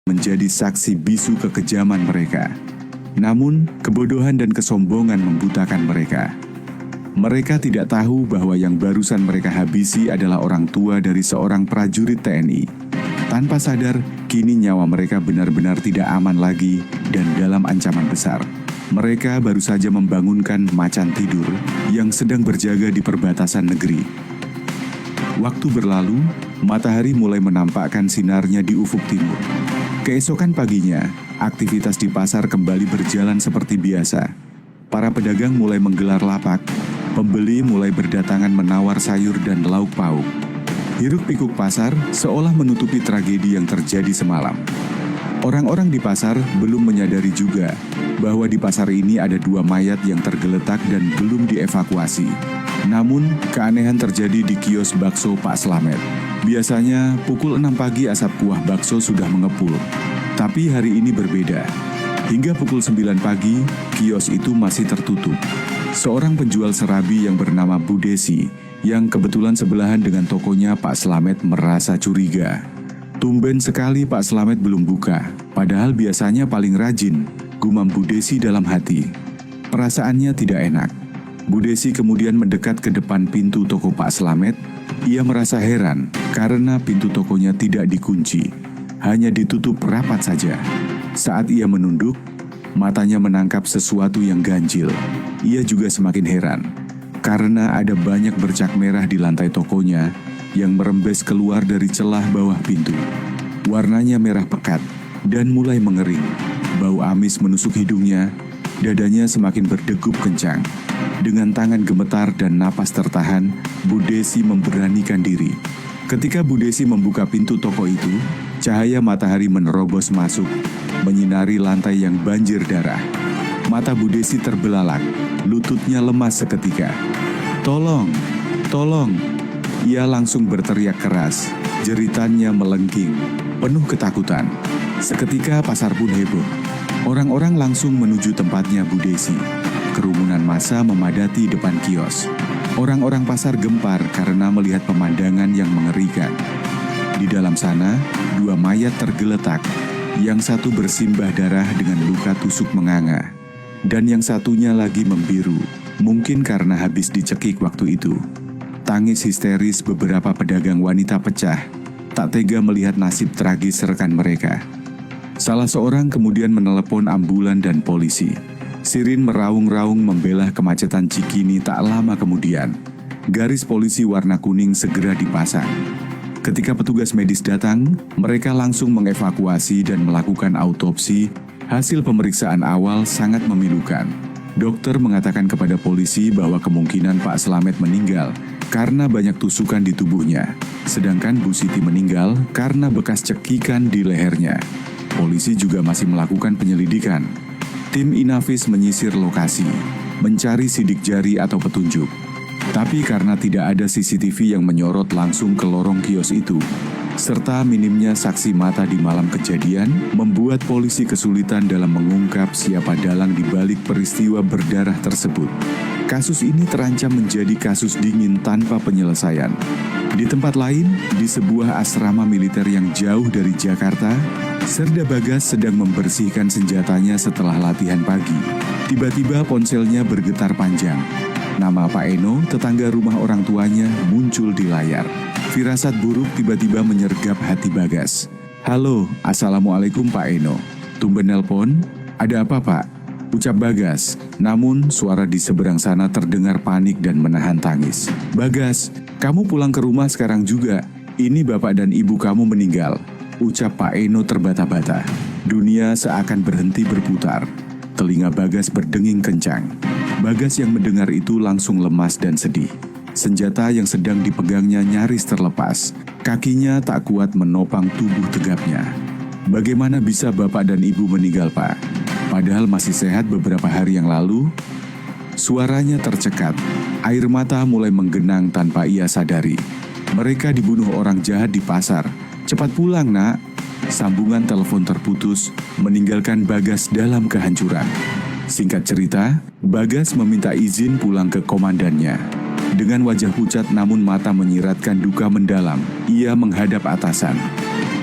menjadi saksi bisu kekejaman mereka. Namun, kebodohan dan kesombongan membutakan mereka. Mereka tidak tahu bahwa yang barusan mereka habisi adalah orang tua dari seorang prajurit TNI. Tanpa sadar, kini nyawa mereka benar-benar tidak aman lagi dan dalam ancaman besar. Mereka baru saja membangunkan macan tidur yang sedang berjaga di perbatasan negeri. Waktu berlalu, matahari mulai menampakkan sinarnya di ufuk timur. Keesokan paginya, aktivitas di pasar kembali berjalan seperti biasa. Para pedagang mulai menggelar lapak, pembeli mulai berdatangan menawar sayur dan lauk pauk. Hiruk-pikuk pasar seolah menutupi tragedi yang terjadi semalam. Orang-orang di pasar belum menyadari juga bahwa di pasar ini ada 2 mayat yang tergeletak dan belum dievakuasi. Namun, keanehan terjadi di kios bakso Pak Slamet. Biasanya, pukul 6 pagi asap kuah bakso sudah mengepul. Tapi hari ini berbeda. Hingga pukul 9 pagi, kios itu masih tertutup. Seorang penjual serabi yang bernama Bu Desi, yang kebetulan sebelahan dengan tokonya Pak Slamet merasa curiga. Tumben sekali Pak Slamet belum buka, padahal biasanya paling rajin, gumam Bu Desi dalam hati. Perasaannya tidak enak. Bu Desi kemudian mendekat ke depan pintu toko Pak Slamet. Ia merasa heran karena pintu tokonya tidak dikunci, hanya ditutup rapat saja. Saat ia menunduk, matanya menangkap sesuatu yang ganjil. Ia juga semakin heran karena ada banyak bercak merah di lantai tokonya yang merembes keluar dari celah bawah pintu. Warnanya merah pekat dan mulai mengering. Bau amis menusuk hidungnya, dadanya semakin berdegup kencang. Dengan tangan gemetar dan napas tertahan, Bu Desi memberanikan diri. Ketika Bu Desi membuka pintu toko itu, cahaya matahari menerobos masuk, menyinari lantai yang banjir darah. Mata Bu Desi terbelalak, lututnya lemas seketika. "Tolong, tolong!" Ia langsung berteriak keras, jeritannya melengking, penuh ketakutan. Seketika pasar pun heboh. Orang-orang langsung menuju tempatnya Bu Desi. Kerumunan massa memadati depan kios. Orang-orang pasar gempar karena melihat pemandangan yang mengerikan. Di dalam sana, 2 mayat tergeletak. Yang satu bersimbah darah dengan luka tusuk menganga. Dan yang satunya lagi membiru, mungkin karena habis dicekik waktu itu. Tangis histeris beberapa pedagang wanita pecah. Tak tega melihat nasib tragis rekan mereka. Salah seorang kemudian menelepon ambulan dan polisi. Sirin meraung-raung membelah kemacetan Cikini tak lama kemudian. Garis polisi warna kuning segera dipasang. Ketika petugas medis datang, mereka langsung mengevakuasi dan melakukan autopsi. Hasil pemeriksaan awal sangat memilukan. Dokter mengatakan kepada polisi bahwa kemungkinan Pak Slamet meninggal karena banyak tusukan di tubuhnya, sedangkan Bu Siti meninggal karena bekas cekikan di lehernya. Polisi juga masih melakukan penyelidikan. Tim Inavis menyisir lokasi, mencari sidik jari atau petunjuk. Tapi karena tidak ada CCTV yang menyorot langsung ke lorong kios itu, serta minimnya saksi mata di malam kejadian, membuat polisi kesulitan dalam mengungkap siapa dalang di balik peristiwa berdarah tersebut. Kasus ini terancam menjadi kasus dingin tanpa penyelesaian. Di tempat lain, di sebuah asrama militer yang jauh dari Jakarta, Serda Bagas sedang membersihkan senjatanya setelah latihan pagi. Tiba-tiba ponselnya bergetar panjang. Nama Pak Eno, tetangga rumah orang tuanya, muncul di layar. Firasat buruk tiba-tiba menyergap hati Bagas. "Halo, Assalamualaikum Pak Eno." "Tumben nelpon? Ada apa Pak?" ucap Bagas. Namun suara di seberang sana terdengar panik dan menahan tangis. "Bagas, kamu pulang ke rumah sekarang juga. Ini bapak dan ibu kamu meninggal," ucap Pak Eno terbata-bata. Dunia seakan berhenti berputar. Telinga Bagas berdenging kencang. Bagas yang mendengar itu langsung lemas dan sedih. Senjata yang sedang dipegangnya nyaris terlepas. Kakinya tak kuat menopang tubuh tegapnya. "Bagaimana bisa bapak dan ibu meninggal, Pak? Padahal masih sehat beberapa hari yang lalu." Suaranya tercekat. Air mata mulai menggenang tanpa ia sadari. "Mereka dibunuh orang jahat di pasar. Cepat pulang, Nak." Sambungan telepon terputus, meninggalkan Bagas dalam kehancuran. Singkat cerita, Bagas meminta izin pulang ke komandannya. Dengan wajah pucat namun mata menyiratkan duka mendalam, ia menghadap atasan.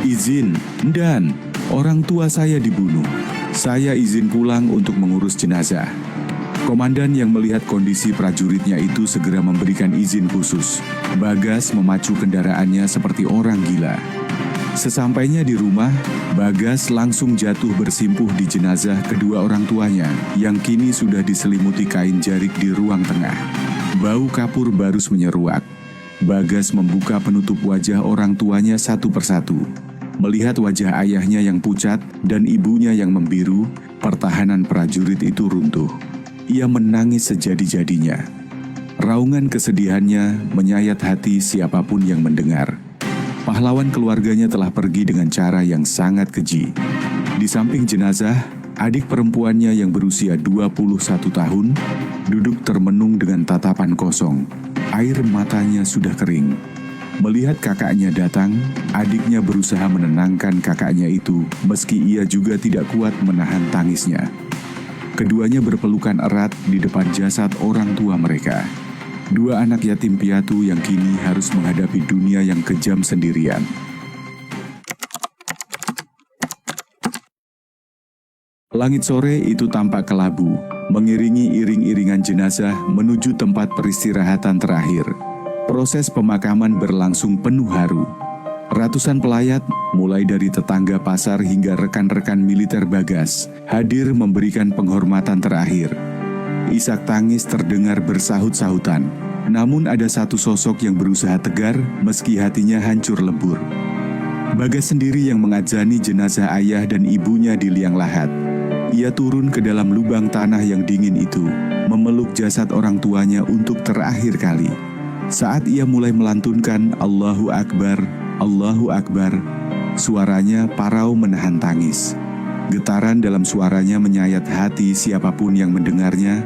"Izin, dan "Orang tua saya dibunuh. Saya izin pulang untuk mengurus jenazah." Komandan yang melihat kondisi prajuritnya itu segera memberikan izin khusus. Bagas memacu kendaraannya seperti orang gila. Sesampainya di rumah, Bagas langsung jatuh bersimpuh di jenazah kedua orang tuanya yang kini sudah diselimuti kain jarik di ruang tengah. Bau kapur barus menyeruak. Bagas membuka penutup wajah orang tuanya satu persatu. Melihat wajah ayahnya yang pucat dan ibunya yang membiru, pertahanan prajurit itu runtuh. Ia menangis sejadi-jadinya. Raungan kesedihannya menyayat hati siapapun yang mendengar. Pahlawan keluarganya telah pergi dengan cara yang sangat keji. Di samping jenazah, adik perempuannya yang berusia 21 tahun duduk termenung dengan tatapan kosong. Air matanya sudah kering. Melihat kakaknya datang, adiknya berusaha menenangkan kakaknya itu meski ia juga tidak kuat menahan tangisnya. Keduanya berpelukan erat di depan jasad orang tua mereka. Dua anak yatim piatu yang kini harus menghadapi dunia yang kejam sendirian. Langit sore itu tampak kelabu, mengiringi iring-iringan jenazah menuju tempat peristirahatan terakhir. Proses pemakaman berlangsung penuh haru. Ratusan pelayat, mulai dari tetangga pasar hingga rekan-rekan militer Bagas, hadir memberikan penghormatan terakhir. Isak tangis terdengar bersahut-sahutan, namun ada satu sosok yang berusaha tegar meski hatinya hancur lebur. Bagas sendiri yang mengajani jenazah ayah dan ibunya di liang lahat. Ia turun ke dalam lubang tanah yang dingin itu, memeluk jasad orang tuanya untuk terakhir kali. Saat ia mulai melantunkan Allahu Akbar, Allahu Akbar, suaranya parau menahan tangis. Getaran dalam suaranya menyayat hati siapapun yang mendengarnya.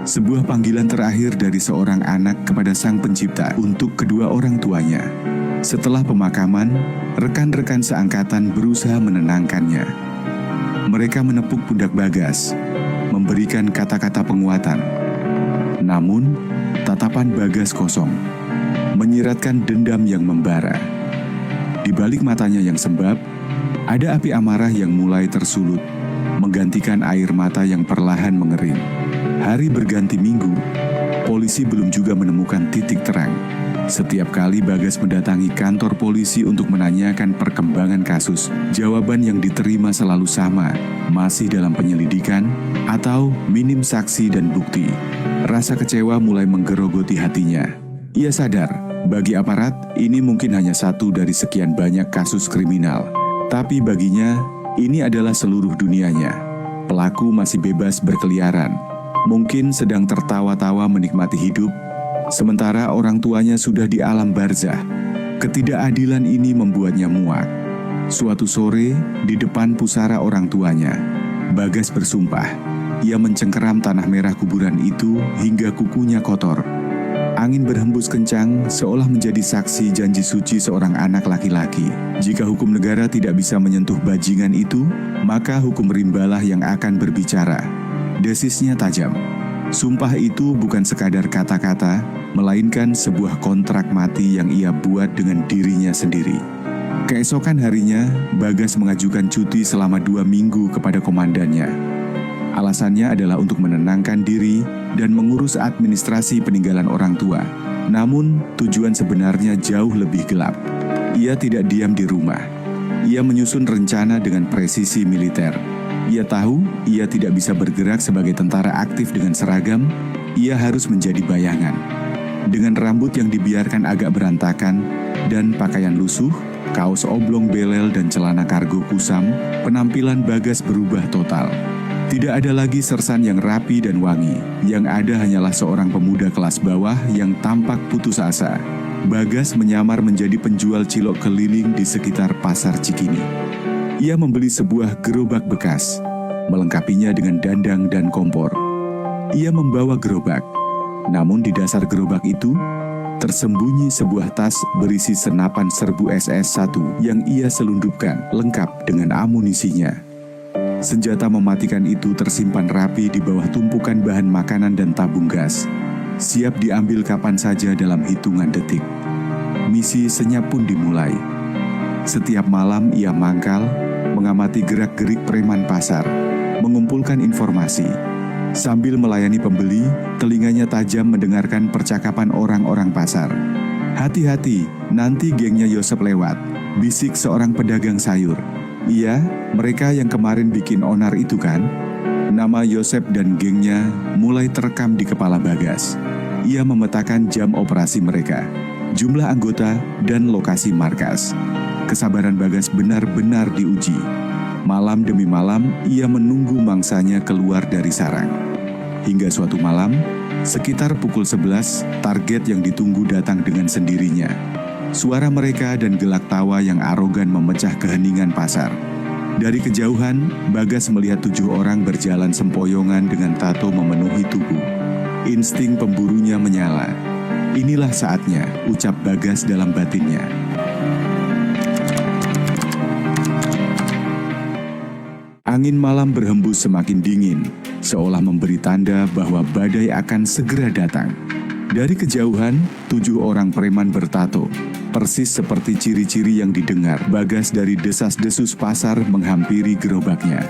Sebuah panggilan terakhir dari seorang anak kepada Sang Pencipta untuk kedua orang tuanya. Setelah pemakaman, rekan-rekan seangkatan berusaha menenangkannya. Mereka menepuk pundak Bagas, memberikan kata-kata penguatan. Namun, tatapan Bagas kosong, menyiratkan dendam yang membara. Di balik matanya yang sembab, ada api amarah yang mulai tersulut, menggantikan air mata yang perlahan mengering. Hari berganti minggu, polisi belum juga menemukan titik terang. Setiap kali Bagas mendatangi kantor polisi untuk menanyakan perkembangan kasus, jawaban yang diterima selalu sama, masih dalam penyelidikan atau minim saksi dan bukti. Rasa kecewa mulai menggerogoti hatinya. Ia sadar, bagi aparat, ini mungkin hanya satu dari sekian banyak kasus kriminal. Tapi baginya, ini adalah seluruh dunianya. Pelaku masih bebas berkeliaran, mungkin sedang tertawa-tawa menikmati hidup, sementara orang tuanya sudah di alam barzah. Ketidakadilan ini membuatnya muak. Suatu sore, di depan pusara orang tuanya, Bagas bersumpah. Ia mencengkeram tanah merah kuburan itu hingga kukunya kotor. Angin berhembus kencang seolah menjadi saksi janji suci seorang anak laki-laki. Jika hukum negara tidak bisa menyentuh bajingan itu, maka hukum rimbalah yang akan berbicara. Desisnya tajam. Sumpah itu bukan sekadar kata-kata, melainkan sebuah kontrak mati yang ia buat dengan dirinya sendiri. Keesokan harinya, Bagas mengajukan cuti selama 2 minggu kepada komandannya. Alasannya adalah untuk menenangkan diri dan mengurus administrasi peninggalan orang tua. Namun, tujuan sebenarnya jauh lebih gelap. Ia tidak diam di rumah. Ia menyusun rencana dengan presisi militer. Ia tahu ia tidak bisa bergerak sebagai tentara aktif dengan seragam. Ia harus menjadi bayangan. Dengan rambut yang dibiarkan agak berantakan dan pakaian lusuh, kaos oblong belel dan celana kargo kusam, penampilan Bagas berubah total. Tidak ada lagi sersan yang rapi dan wangi. Yang ada hanyalah seorang pemuda kelas bawah yang tampak putus asa. Bagas menyamar menjadi penjual cilok keliling di sekitar pasar Cikini. Ia membeli sebuah gerobak bekas, melengkapinya dengan dandang dan kompor. Ia membawa gerobak, namun di dasar gerobak itu tersembunyi sebuah tas berisi senapan serbu SS-1 yang ia selundupkan lengkap dengan amunisinya. Senjata mematikan itu tersimpan rapi di bawah tumpukan bahan makanan dan tabung gas, siap diambil kapan saja dalam hitungan detik. Misi senyap pun dimulai. Setiap malam ia mangkal, mengamati gerak-gerik preman pasar, mengumpulkan informasi. Sambil melayani pembeli, telinganya tajam mendengarkan percakapan orang-orang pasar. "Hati-hati, nanti gengnya Yosep lewat," bisik seorang pedagang sayur. "Iya, mereka yang kemarin bikin onar itu kan?" Nama Yosep dan gengnya mulai terekam di kepala Bagas. Ia memetakan jam operasi mereka, jumlah anggota, dan lokasi markas. Kesabaran Bagas benar-benar diuji. Malam demi malam, ia menunggu mangsanya keluar dari sarang. Hingga suatu malam, sekitar pukul 11, target yang ditunggu datang dengan sendirinya. Suara mereka dan gelak tawa yang arogan memecah keheningan pasar. Dari kejauhan, Bagas melihat 7 orang berjalan sempoyongan dengan tato memenuhi tubuh. Insting pemburunya menyala. "Inilah saatnya," ucap Bagas dalam batinnya. Angin malam berhembus semakin dingin, seolah memberi tanda bahwa badai akan segera datang. Dari kejauhan, 7 orang preman bertato, persis seperti ciri-ciri yang didengar Bagas dari desas-desus pasar menghampiri gerobaknya.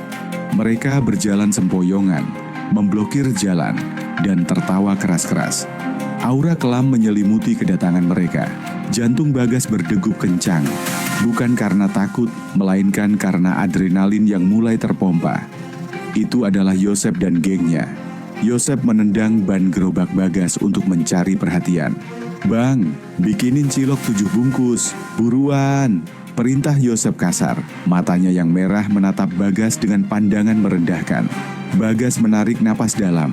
Mereka berjalan sempoyongan, memblokir jalan, dan tertawa keras-keras. Aura kelam menyelimuti kedatangan mereka. Jantung Bagas berdegup kencang, bukan karena takut, melainkan karena adrenalin yang mulai terpompa. Itu adalah Yosep dan gengnya. Yosep menendang ban gerobak Bagas untuk mencari perhatian. "Bang, bikinin cilok 7 bungkus, buruan!" perintah Yosep kasar. Matanya yang merah menatap Bagas dengan pandangan merendahkan. Bagas menarik napas dalam,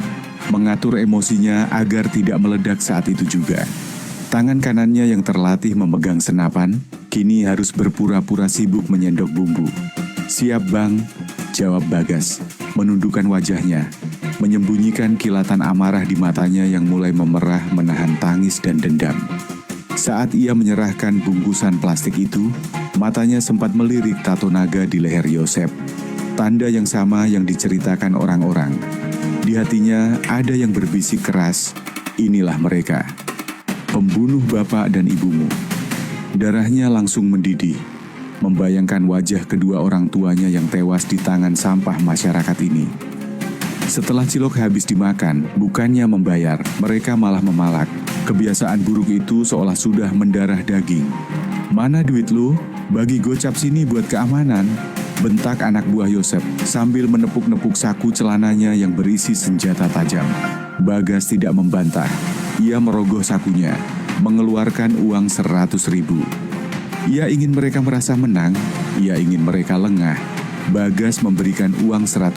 mengatur emosinya agar tidak meledak saat itu juga. Tangan kanannya yang terlatih memegang senapan, kini harus berpura-pura sibuk menyendok bumbu. "Siap bang," jawab Bagas, menundukkan wajahnya, menyembunyikan kilatan amarah di matanya yang mulai memerah menahan tangis dan dendam. Saat ia menyerahkan bungkusan plastik itu, matanya sempat melirik tato naga di leher Yosep. Tanda yang sama yang diceritakan orang-orang. Di hatinya ada yang berbisik keras, "Inilah mereka, pembunuh bapak dan ibumu." Darahnya langsung mendidih, membayangkan wajah kedua orang tuanya yang tewas di tangan sampah masyarakat ini. Setelah cilok habis dimakan, bukannya membayar, mereka malah memalak. Kebiasaan buruk itu seolah sudah mendarah daging. "Mana duit lu? Bagi gocap sini buat keamanan," bentak anak buah Yosep sambil menepuk-nepuk saku celananya yang berisi senjata tajam. Bagas tidak membantah. Ia merogoh sakunya, mengeluarkan uang 100.000. Ia ingin mereka merasa menang, ia ingin mereka lengah. Bagas memberikan uang 100